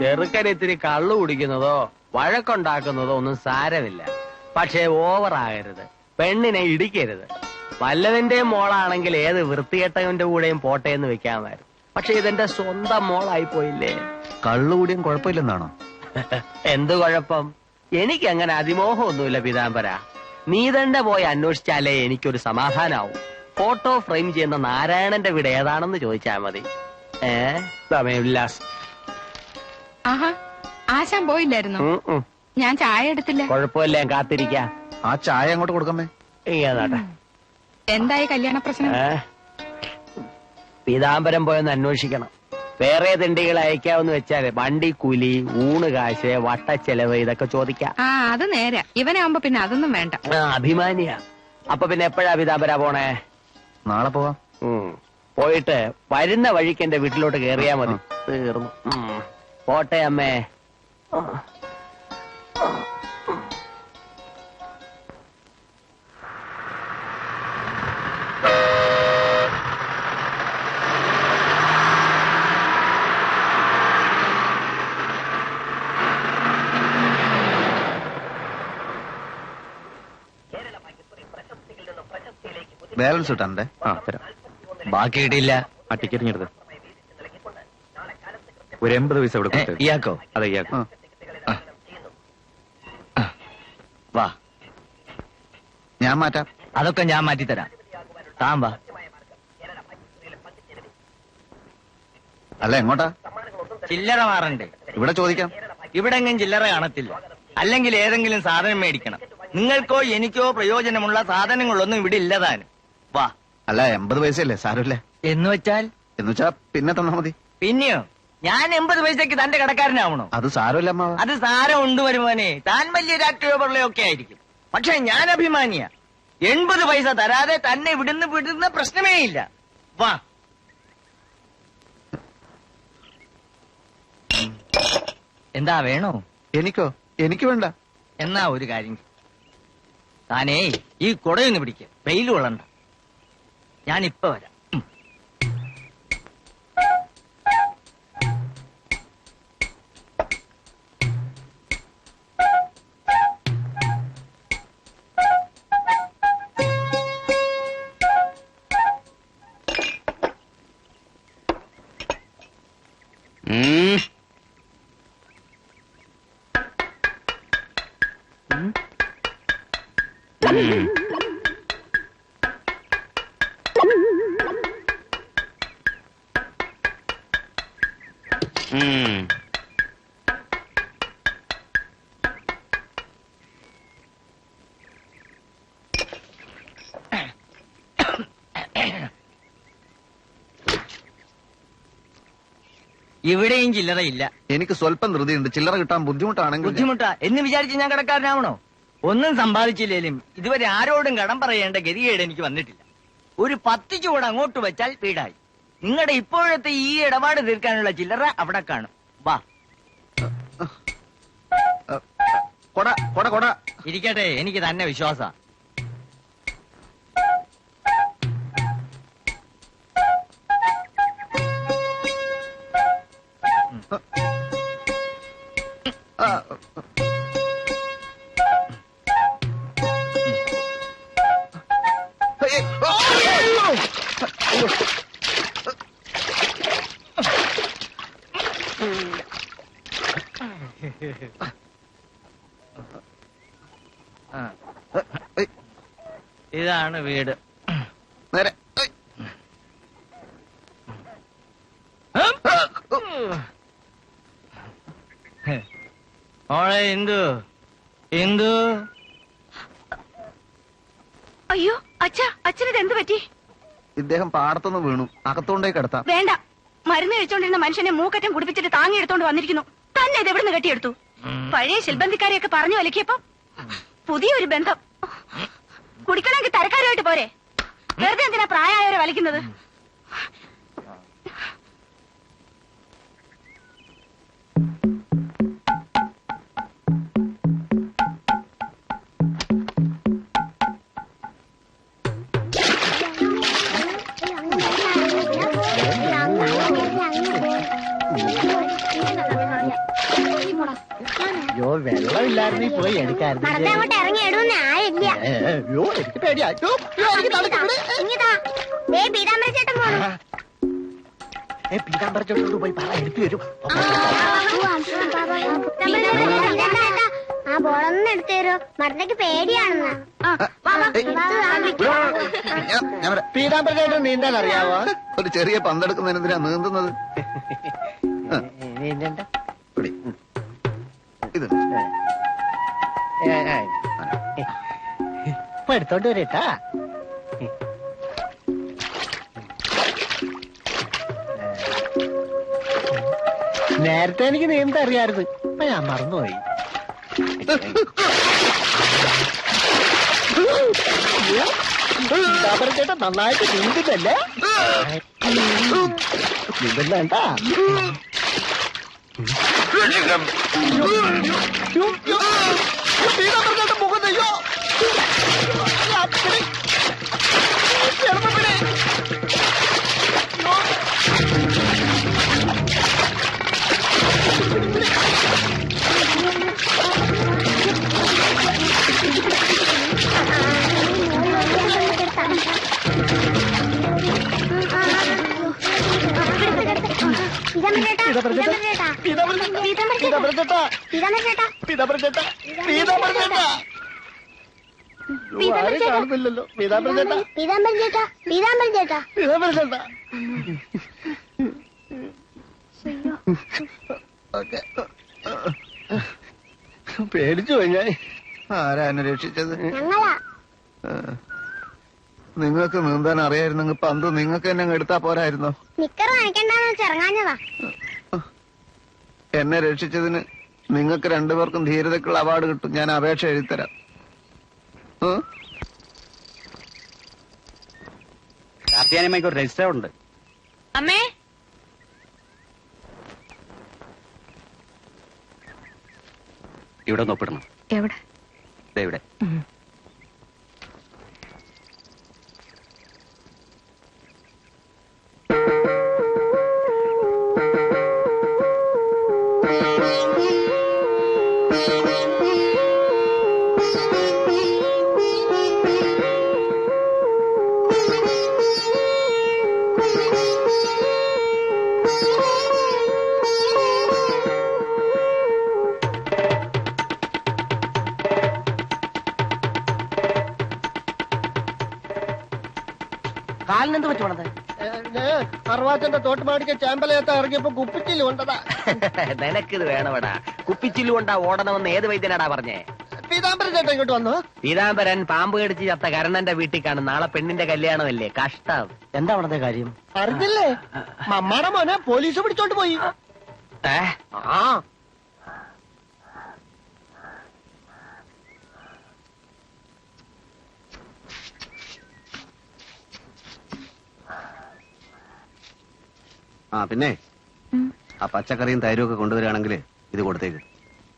ചെറുക്കൻ ഇത്തിരി കള്ളു കുടിക്കുന്നതോ വഴക്കുണ്ടാക്കുന്നതോ ഒന്നും സാരമില്ല. പക്ഷേ ഓവറാകരുത്, പെണ്ണിനെ ഇടിക്കരുത്. വല്ലതിന്റെ മോളാണെങ്കിൽ ഏത് വൃത്തികെട്ടവന്റെ കൂടെയും പോട്ടെ എന്ന് വെക്കാമായിരുന്നു. പക്ഷെ ഇതെന്റെ സ്വന്തം മോളായി പോയില്ലേ. കള്ളുകൂടിയും കുഴപ്പമില്ലെന്നാണോ? എന്ത് കുഴപ്പം? എനിക്ക് അങ്ങനെ അതിമോഹമൊന്നുമില്ല പീതാംബര. നീ തന്നെ പോയി അന്വേഷിച്ചാലേ എനിക്കൊരു സമാധാനാവും. ഫോട്ടോ ഫ്രെയിം ചെയ്യുന്ന നാരായണന്റെ വീട് ഏതാണെന്ന് ചോദിച്ചാൽ മതി. സമയമില്ലാസ്. ആഹാ, ആശാൻ പോയില്ലായിരുന്നു. ഞാൻ ചായ എടുത്തില്ല. കുഴപ്പമില്ല, ഞാൻ കാത്തിരിക്കാം. ആ ചായ അങ്ങോട്ട് കൊടുക്കമ്മേ. ഇങ്ങാട്ടെ. എന്തായി കല്യാണ പ്രശ്നം? പീതാംബരം പോയെന്ന് അന്വേഷിക്കണം. വേറെ തിണ്ടികൾ അയക്കാവെന്ന് വെച്ചാല് വണ്ടി കൂലി, ഊണ് കാശ്, വട്ടച്ചെലവ് ഇതൊക്കെ ചോദിക്കാം. ആ, അത് നേരെ. ഇവനാവുമ്പോ പിന്നെ അതൊന്നും വേണ്ട. അഭിമാനിയാ. അപ്പൊ പിന്നെ എപ്പോഴാ പീതാംബര പോണേ? നാളെ പോവാം. പോയിട്ട് വരുന്ന വഴിക്ക് എന്റെ വീട്ടിലോട്ട് കേറിയാ മതി. തീർന്നു. പോട്ടെ അമ്മേ. ബാലൻസ് കിട്ടാണ്ടേ? തരാം. ബാക്കി കിട്ടിയില്ല. ആ ടിക്കറ്റ് എടുത്ത് ഒരു 80 പൈസ ഇവിടെ കൊടുത്തു. ഇയാക്കോ? അതെ, ഇയാക്കോ. വാ, ഞാൻ മാറ്റാം. അതൊക്കെ ഞാൻ മാറ്റിത്തരാം. താൻ വാ. അല്ല, എങ്ങോട്ടാ? ചില്ലറ മാറണ്ടേ? ഇവിടെ ചോദിക്കാം. ഇവിടെ എങ്ങും ചില്ലറ കാണത്തില്ല. അല്ലെങ്കിൽ ഏതെങ്കിലും സാധനം മേടിക്കണം. നിങ്ങൾക്കോ എനിക്കോ പ്രയോജനമുള്ള സാധനങ്ങളൊന്നും ഇവിടെ ഇല്ലതാനും. വാ. അല്ല, 80 പൈസയല്ലേ, സാരമില്ല. എന്ന് വെച്ചാൽ? എന്നുവെച്ചാ പിന്നെ തന്നാ മതി. പിന്നെയോ? ഞാൻ 80 പൈസക്ക് തന്റെ കടക്കാരനാവണോ? അത് സാരമില്ല അമ്മ. അത് സാരം ഉണ്ട് വരുമാനെ. താൻ വലിയ രാഷ്ട്രീയമൊക്കെ ആയിരിക്കും. പക്ഷെ ഞാൻ അഭിമാനിയാ. 80 പൈസ തരാതെ തന്നെ വിടുന്ന പ്രശ്നമേ ഇല്ല. വാ. എന്താ വേണോ? എനിക്കോ? എനിക്ക് വേണ്ട. എന്നാ ഒരു കാര്യം, താനേ ഈ കുടയൊന്ന് പിടിക്ക. വെയിൽ കൊള്ളണ്ട. ഞാൻ ഇപ്പൊ വരാം. ഇവിടെയും ചില്ലറയില്ല. എനിക്ക് സ്വല്പം ധൃതിയുണ്ട്. ചില്ലറ കിട്ടാൻ ബുദ്ധിമുട്ടാണെങ്കിൽ. ബുദ്ധിമുട്ടാ എന്ന് വിചാരിച്ച് ഞാൻ കടക്കാരനാവണോ? ഒന്നും സമ്പാദിച്ചില്ലേലും ഇതുവരെ ആരോടും കടം പറയേണ്ട ഗതികേട് എനിക്ക് വന്നിട്ടില്ല. ഒരു 10 ചൂട് അങ്ങോട്ട് വെച്ചാൽ വീടായി. നിങ്ങളുടെ ഇപ്പോഴത്തെ ഈ ഇടപാട് തീർക്കാനുള്ള ചില്ലറ അവിടെ കാണും. വാ. കൊട കൊട കൊട ഇരിക്കട്ടെ, എനിക്ക് തന്നെ വിശ്വാസ. ഇതാണ് വീട്. നേരെ. മോളെ ഇന്ദു, ഇന്ദു. അയ്യോ അച്ഛാ, അച്ഛനിത് എന്ത് പറ്റി? ഇദ്ദേഹം പാടത്തുനിന്ന് വീണു. അകത്തോണ്ടേ കിടത്താം. വേണ്ട, മരുന്ന് കഴിച്ചോണ്ടിരുന്ന മനുഷ്യനെ മൂക്കറ്റം കുടിപ്പിച്ചിട്ട് താങ്ങി എടുത്തോണ്ട് വന്നിരിക്കുന്നു. തന്നെ ഇത് എവിടുന്ന് കെട്ടിയെടുത്തു? പഴയ ശിൽബന്ധിക്കാരെയൊക്കെ പറഞ്ഞു വിലക്കിയപ്പോ പുതിയൊരു ബന്ധം. കുടിക്കണമെങ്കിൽ തരക്കാരുമായിട്ട് പോരെ. വെറുതെ എന്തിനാ പ്രായമായവരെ വലിക്കുന്നത്? അയ്യോ വെള്ളമില്ലായിരുന്നീ പോയി എടുക്കായിരുന്നു. അങ്ങോട്ട് ഇറങ്ങി ഇടുന്ന ആയില്ല. അയ്യോ എനിക്ക് പേടിയാ. അയ്യോ, അയ്യോ, എനിക്ക് തണുക്കുന്നുണ്ട്. ഇങ്ങിതാ ദേ പീതാംബര ചേട്ടൻ പോണു. പീതാംബരച്ചോട്ട് പോയി പറ എടുത്തു വരും. ആ ബോളൊന്നും എടുത്തു തരോ, മരുന്നക്ക് പേടിയാണെന്ന്. ഞാൻ വരാം. പീതാംബരച്ചേട്ടൻ നീന്താൻ അറിയാവോ? ഒരു ചെറിയ പന്തെടുക്കുന്നതിന് എന്തിനാ നീന്തുന്നത്? നീന്തണ്ട. പിടി. ഇത് ഇപ്പൊ എടുത്തോണ്ട് വരട്ടാ. നേരത്തെ എനിക്ക് നീന്താൻ അറിയായിരുന്നു, ഇപ്പൊ ഞാൻ മറന്നുപോയി. ചേട്ടൻ നന്നായിട്ട് നീന്തുന്നല്ലേ? നീന്തണ്ട. കാണുന്നില്ലല്ലോ. പീതാംബര ചേട്ടാ. പേടിച്ചു പോയി ഞാൻ. ആരാ എന്നെ രക്ഷിച്ചത്? ഞങ്ങളാ. നിങ്ങൾക്ക് നീന്താൻ അറിയായിരുന്നെങ്കിൽ പന്ത് നിങ്ങൾക്ക് എന്നെ എടുത്താ പോരായിരുന്നോ? നിക്കറ് നനയ്ക്കണ്ടെന്ന് വെച്ച് ഇറങ്ങാഞ്ഞതാ. എന്നെ രക്ഷിച്ചതിന് നിങ്ങൾക്ക് രണ്ടുപേർക്കും ധീരതയ്ക്കുള്ള അവാർഡ് കിട്ടും. ഞാൻ അപേക്ഷ എഴുതിത്തരാം. കാർത്തിയാനിയമ്മയ്ക്ക് ഒരു രജിസ്റ്റർ ഉണ്ട്. അമ്മേ, ഇവിടെ ഒന്ന് ഒപ്പിടണം. എവിടെ? ദേ ഇവിടെ. കാലിനെന്ത് പറ്റി പോണത്? അറുവാച്ചന്റെ തോട്ടുമാടിക്ക് ചാമ്പലയത്ത് ഇറങ്ങിയപ്പോ കുപ്പിച്ചില് കൊണ്ടതാ. നിനക്കിത് വേണവടാ. കുപ്പിച്ചില്ലു കൊണ്ടാ ഓടണമെന്ന് ഏത് വൈദ്യനാടാ പറഞ്ഞേ? പീതാംബര ചേട്ടൻ ഇങ്ങോട്ട് വന്നു. പീതാംബരൻ പാമ്പ് കടിച്ച് ചത്ത കരണന്റെ വീട്ടിൽ കാണും. നാളെ പെണ്ണിന്റെ കല്യാണമല്ലേ? കഷ്ടം. എന്താ അവിടത്തെ കാര്യം? അറിഞ്ഞില്ലേ? മമ്മാടെ മോനെ പോലീസ് പിടിച്ചോണ്ട് പോയി. ആ പിന്നെ ആ പച്ചക്കറിയും തൈരും ഒക്കെ കൊണ്ടുവരികയാണെങ്കിൽ ഇത് കൊടുത്തേക്ക്.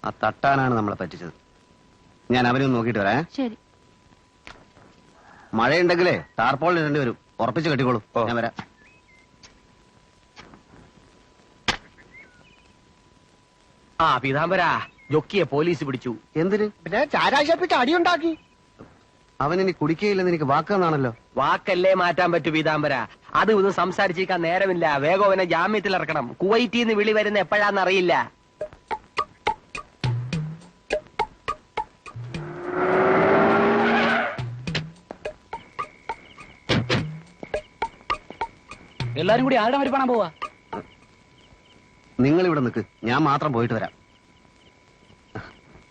ആ തട്ടാനാണ് നമ്മളെ പറ്റിച്ചത്. ഞാൻ അവനെ ഒന്ന് നോക്കിയിട്ട് വരാം. ശരി. മഴയുണ്ടെങ്കിലേ ടാർപോളിൽ ഇടേണ്ടി വരും. ഉറപ്പിച്ച് കെട്ടിക്കോളൂ. ഞാൻ വരാം. ആ പീതാംബരാ, ജൊക്കിയെ പോലീസ് പിടിച്ചു. എന്തിന്? പിന്നെ ചാരാശപ്പിച്ച് അടിയുണ്ടാക്കി. അവനിനി കുടിക്കുകയില്ലെന്ന് എനിക്ക് വാക്കാന്നാണല്ലോ. വാക്കല്ലേ മാറ്റാൻ പറ്റൂ പീതാംബര. അത് ഇത് സംസാരിച്ചിരിക്കാൻ നേരമില്ല. വേഗം അവനെ ജാമ്യത്തിൽ ഇറക്കണം. കുവൈറ്റിന്ന് വിളി വരുന്ന എപ്പോഴാന്നറിയില്ല. എല്ലാരും കൂടി ആരുടെ മരിപ്പണാൻ പോവാ? നിങ്ങൾ ഇവിടെ നിൽക്ക്, ഞാൻ മാത്രം പോയിട്ട് വരാം.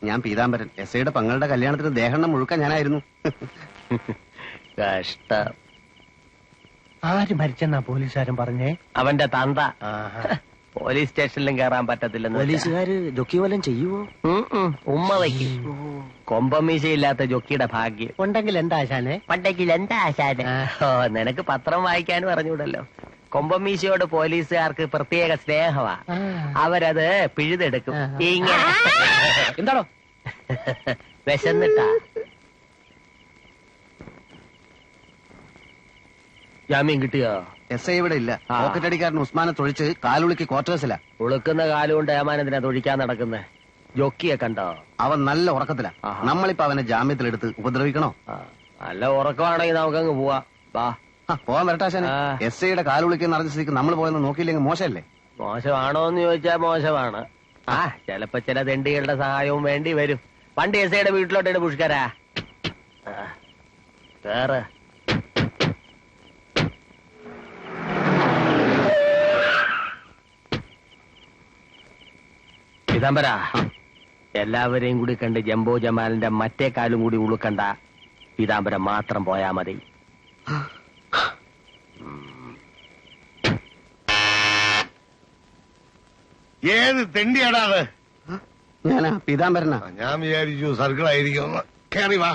ഞാൻ പീതാംബരൻ. എസ് ഐയുടെ പങ്ങളുടെ കല്യാണത്തിന് ദേഹണ്ണം മുഴുക്കാൻ ഞാനായിരുന്നു. കഷ്ടം. ആര് മരിച്ചെന്നാ പോലീസുകാരൻ പറഞ്ഞേ? അവന്റെ തന്ത. പോലീസ് സ്റ്റേഷനിലും കയറാൻ പറ്റത്തില്ലെന്ന്. പോലീസുകാര് ജൊക്കി വല്ലതും ചെയ്യുവോ? ഉമ്മ വയ്ക്കും. കൊമ്പമീശയില്ലാത്ത ജൊക്കിയുടെ ഭാഗ്യം. ഉണ്ടെങ്കിൽ എന്താ ആശാനെ? പണ്ടെങ്കിൽ എന്താ ആശാന്? ഓ, നിനക്ക് പത്രം വായിക്കാനും അറിഞ്ഞൂടല്ലോ. കൊമ്പമീശയോട് പോലീസുകാർക്ക് പ്രത്യേക സ്നേഹമാ. അവരത് പിഴുതെടുക്കും. ഇങ്ങനെ എന്താണോ വിശന്നിട്ടാ. ജാമ്യം കിട്ടിയോ? എസ് ഐ ഇവിടെ ഇല്ല. പോക്കറ്റടിക്കാരൻ ഉസ്മാനെ തൊഴിച്ച് കാലുളിക്ക് ക്വാർട്ടേഴ്സില. ഉളുക്കുന്ന കാലുകൊണ്ട് ഏമാനത്തിനാ തൊഴിക്കാൻ നടക്കുന്നത്. ജോക്കിയെ കണ്ടോ? അവൻ നല്ല ഉറക്കത്തിലാ. ആഹാ. നമ്മളിപ്പോ അവനെ ജാമ്യത്തിലെടുത്ത് ഉപദ്രവിക്കണോ? ആ, നല്ല ഉറക്കമാണെങ്കിൽ നമുക്കങ്ങ് പോവാ. വാ. പോവാൻ വരട്ടാശാനെ. ആ. എസ് ഐയുടെ കാലുളിക്കുന്ന അറിഞ്ഞ സ്ഥിതിക്ക് നമ്മൾ പോയെന്ന് നോക്കിയില്ലെങ്കിൽ മോശമല്ലേ? മോശമാണോ എന്ന് ചോദിച്ചാൽ മോശമാണ്. ആ, ചിലപ്പോ ചില തെണ്ടികളുടെ സഹായവും വേണ്ടി വരും. പണ്ട് എസ് ഐയുടെ വീട്ടിലോട്ട് പുഷ്കരാ. കേറ്. പീതാംബര, എല്ലാവരെയും കൂടി കണ്ട് ജംബോ ജമാലിന്റെ മറ്റേ കാലും കൂടി ഉളുക്കണ്ട. പീതാംബരം മാത്രം പോയാ മതി. ഏത് തെണ്ടിയാടാ അത്? ഞാനാ പീതാംബരനാ. ഞാൻ വിചാരിച്ചു സർക്കിൾ ആയിരിക്കും. കേറി വാ.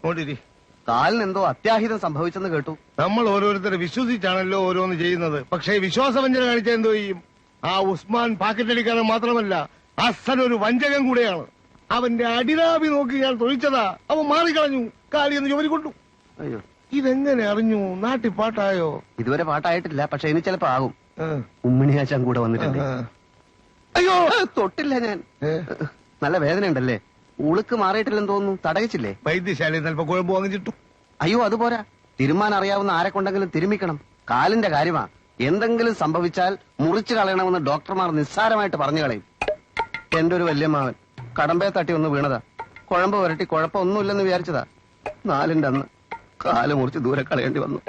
ഓടിരി. കാലിന് എന്തോ അത്യാഹിതം സംഭവിച്ചെന്ന് കേട്ടു. നമ്മൾ ഓരോരുത്തരെ വിശ്വസിച്ചാണല്ലോ ഓരോന്ന് ചെയ്യുന്നത്. പക്ഷേ വിശ്വാസവഞ്ചന കാണിച്ചാൽ എന്തോ ചെയ്യും? ആ ഉസ്മാൻ പാക്കറ്റടിക്കാരൻ മാത്രമല്ല, അസൻ ഒരു വഞ്ചകൻ കൂടെയാണ്. അവന്റെ അടിനാഭി നോക്കി ഞാൻ തൊഴിച്ചതാ. അവൻ മാറിക്കളഞ്ഞു. കാലിയെന്ന് ജോലി കൊണ്ടു. അയ്യോ, ഇതെങ്ങനെ അറിഞ്ഞു? നാട്ടിൽ പാട്ടായോ? ഇതുവരെ പാട്ടായിട്ടില്ല. പക്ഷെ ഇനി ചിലപ്പോ ആകും. ആ. ഉമ്മിണിയാച്ചാൻ കൂടെ വന്നിട്ടുണ്ട്. ആ. അയ്യോ, തൊട്ടില്ല ഞാൻ. ഏ? നല്ല വേദന ഉണ്ടല്ലേ? ഉളുക്ക് മാറിയിട്ടില്ലെന്ന് തോന്നുന്നു. തടയിച്ചില്ലേ? വൈദ്യശാലയിൽ ചിലപ്പോ കുഴമ്പ് വാങ്ങിച്ചിട്ടു. അയ്യോ, അതുപോരാ. തിരുമാൻ അറിയാവുന്ന ആരെ കൊണ്ടെങ്കിലും തിരുമിക്കണം. കാലിന്റെ കാര്യമാ. എന്തെങ്കിലും സംഭവിച്ചാൽ മുറിച്ചു കളയണമെന്ന് ഡോക്ടർമാർ നിസ്സാരമായിട്ട് പറഞ്ഞു കളയും. എന്റെ ഒരു വല്യമ്മാവൻ കടമ്പയെ തട്ടി ഒന്ന് വീണതാ. കുഴമ്പ് വരട്ടി കുഴപ്പമൊന്നുമില്ലെന്ന് വിചാരിച്ചതാ. 4ന്റെ അന്ന് കാല് മുറിച്ച് ദൂരെ കളയേണ്ടി വന്നു.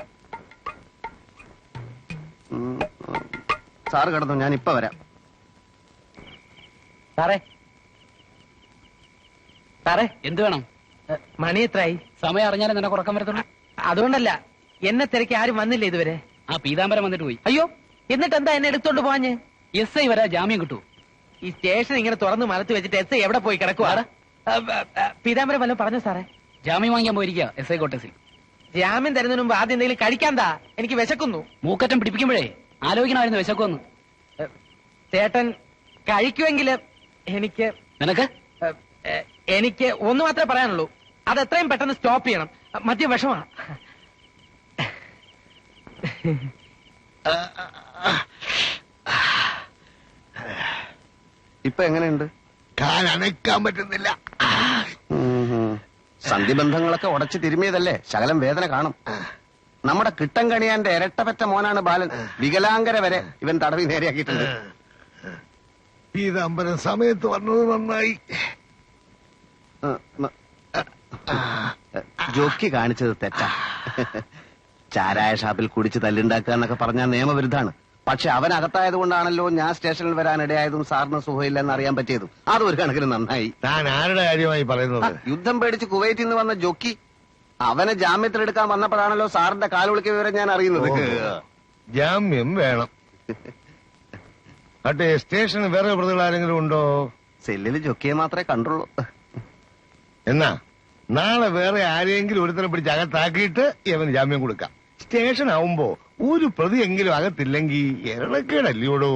സാറ് കിടന്നു, ഞാൻ ഇപ്പൊ വരാം. സാറേ, സാറേ, എന്ത് വേണം? മണി എത്രയായി? സമയം അറിഞ്ഞാലേ നിനക്ക് ഉറക്കം വരത്തുള്ളൂ. അതുകൊണ്ടല്ല, എന്നെ തിരക്കി ആരും വന്നില്ല ഇതുവരെ. ആ പീതാംബരം വന്നിട്ട് പോയി. അയ്യോ, എന്നിട്ട് എന്താ എന്നെ എടുത്തോണ്ട് പോവാഞ്ഞ്? എസ് ഐ വരാ ജാമ്യം കിട്ടൂ. ഈ സ്റ്റേഷൻ ഇങ്ങനെ തുറന്ന് മലത്ത് വെച്ചിട്ട് എസ് ഐ എവിടെ പോയി കിടക്കുവാ? പീതാംബരം വല്ലതും പറഞ്ഞു സാറേ? ജാമ്യം വാങ്ങിക്കാൻ പോയിരിക്കുക എസ് ഐ കോട്ടേഴ്സിൽ. ജാമ്യം തരുന്നതിന് മുമ്പ് ആദ്യം എന്തെങ്കിലും കഴിക്കാന്താ? എനിക്ക് വിശക്കുന്നു. മൂക്കറ്റം പിടിപ്പിക്കുമ്പോഴേ ആലോചിക്കണമായിരുന്നു വിശക്കുമെന്ന്. ചേട്ടൻ കഴിക്കുമെങ്കിൽ എനിക്ക് നിനക്ക് എനിക്ക് ഒന്ന് മാത്രമേ പറയാനുള്ളൂ. അത് എത്രയും പെട്ടെന്ന് സ്റ്റോപ്പ് ചെയ്യണം. മദ്യ വിഷമാ. ഇപ്പൊ എങ്ങനെയുണ്ട്? കാലനക്കാൻ പറ്റുന്നില്ല. സന്ധിബന്ധങ്ങളൊക്കെ ഉടച്ചു തിരുമിയതല്ലേ, ശകലം വേദന കാണും. നമ്മുടെ കിട്ടം കണിയാന്റെ ഇരട്ടപ്പറ്റ മോനാണ് ബാലൻ. വികലാംഗര വരെ ഇവൻ തടവി നേരെയാക്കിയിട്ടുണ്ട്. പീതാംബരൻ സമയത്ത് വന്നത് നന്നായി. ജോക്കി കാണിച്ചത് തെറ്റാ. ചാരായ ഷാപ്പിൽ കുടിച്ച് തല്ലുണ്ടാക്കുക എന്നൊക്കെ പറഞ്ഞാൽ നിയമവിരുദ്ധാണ്. പക്ഷെ അവൻ അകത്തായത് കൊണ്ടാണല്ലോ ഞാൻ സ്റ്റേഷനിൽ വരാൻ ഇടയായതും സാറിന് സുഖമില്ലെന്ന് അറിയാൻ പറ്റിയതും. അതും ഒരു കണക്കിന് നന്നായി. താൻ ആരുടെ കാര്യമായി പറയുന്നത്? യുദ്ധം പേടിച്ച് കുവൈറ്റിൽ നിന്ന് വന്ന ജോക്കി അവനെ ജാമ്യത്തിലെടുക്കാൻ വന്നപ്പോഴാണല്ലോ സാറിന്റെ കാലുവിളിക്ക് വിവരം ഞാൻ അറിയുന്നത്. ജാമ്യം വേണം. അട്ടെ, സ്റ്റേഷന് വേറെ പ്രതികൾ ആരെങ്കിലും ഉണ്ടോ? സെല്ലിൽ ജോക്കിയെ മാത്രമേ കണ്ടുള്ളൂ. എന്നാ നാളെ വേറെ ആരെങ്കിലും ഒരുത്തരം പിടിച്ച് അകത്താക്കിയിട്ട് ഇവന് ജാമ്യം കൊടുക്കാം. സ്റ്റേഷൻ ആവുമ്പോ ഒരു പ്രതി എങ്കിലും അകത്തില്ലെങ്കിൽ എരണക്കേടല്ലയോടോ.